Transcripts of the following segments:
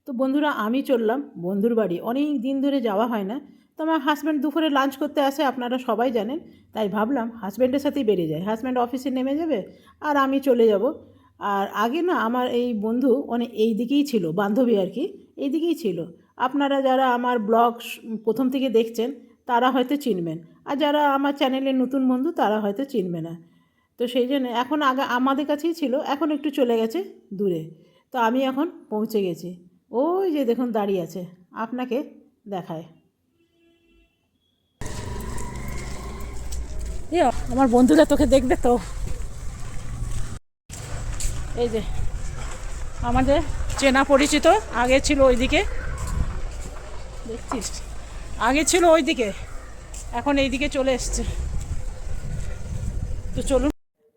তো বন্ধুরা আমি চললাম বন্ধুর বাড়ি, অনেক দিন ধরে যাওয়া হয় না। তো আমার হাজব্যান্ড দুপুরে লাঞ্চ করতে আসে, আপনারা সবাই জানেন। তাই ভাবলাম হাজব্যান্ডের সাথেই বেরিয়ে যায়, হাজব্যান্ড অফিসে নেমে যাবে আর আমি চলে যাব। আর আগে না আমার এই বন্ধু অনেক এই দিকেই ছিল, বান্ধবী আর কি, এই দিকেই ছিল। আপনারা যারা আমার ব্লগ প্রথম থেকে দেখছেন তারা হয়তো চিনবেন, আর যারা আমার চ্যানেলের নতুন বন্ধু তারা হয়তো চিনবে না। তো সেই জন্য এখন আগে আমাদের কাছেই ছিল, এখন একটু চলে গেছে দূরে। তো আমি এখন পৌঁছে গেছি, ওই যে দেখুন দাঁড়িয়ে আছে, আপনাকে দেখায়। আমার বন্ধুরা তোকে দেখবে তো। এই যে আমাদের চেনা পরিচিত, আগে ছিল ওইদিকে, দেখছিস, আগে ছিল ওইদিকে, এখন এইদিকে চলে এসছে। তো চলুন।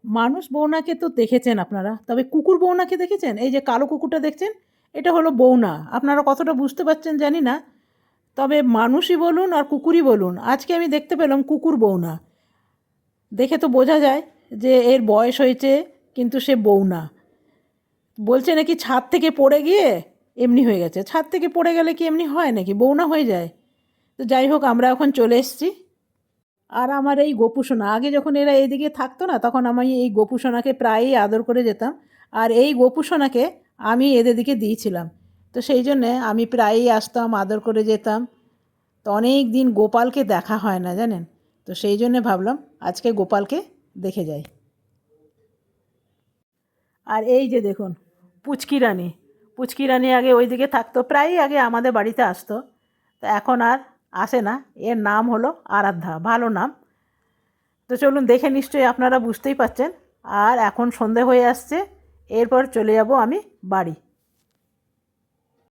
মানুষ বৌনাকে তো দেখেছেন আপনারা, তবে কুকুর বৌনাকে দেখেছেন? এই যে কালো কুকুরটা দেখছেন, এটা হলো বৌনা। আপনারা কতটা বুঝতে পারছেন জানি না, তবে মানুষই বলুন আর কুকুরই বলুন, আজকে আমি দেখতে পেলাম কুকুর বৌনা। দেখে তো বোঝা যায় যে এর বয়স হয়েছে, কিন্তু সে বৌনা। বলছে নাকি ছাদ থেকে পড়ে গিয়ে এমনি হয়ে গেছে। ছাদ থেকে পড়ে গেলে কি এমনি হয় নাকি, বৌনা হয়ে যায়? তো যাই হোক, আমরা এখন চলে এসেছি। আর আমার এই গোপুসোনা, আগে যখন এরা এইদিকে থাকতো না, তখন আমি এই গোপুসোনাকে প্রায়ই আদর করে যেতাম। আর এই গোপুসোনাকে আমি এদের দিকে দিয়েছিলাম, তো সেই জন্যে আমি প্রায়ই আসতাম, আদর করে যেতাম। তো অনেক দিন গোপালকে দেখা হয় না জানেন, তো সেই জন্যে ভাবলাম আজকে গোপালকে দেখে যাই। আর এই যে দেখুন পুচকি রানী, পুচকি রানী আগে ওইদিকে থাকতো, প্রায়ই আগে আমাদের বাড়িতে আসতো। তো এখন আর আসে না। এর নাম হলো আরাধ্যা, ভালো নাম। তো চলুন, দেখে নিশ্চয়ই আপনারা বুঝতেই পারছেন। আর এখন সন্ধে হয়ে আসছে, এরপর চলে যাব আমি বাড়ি।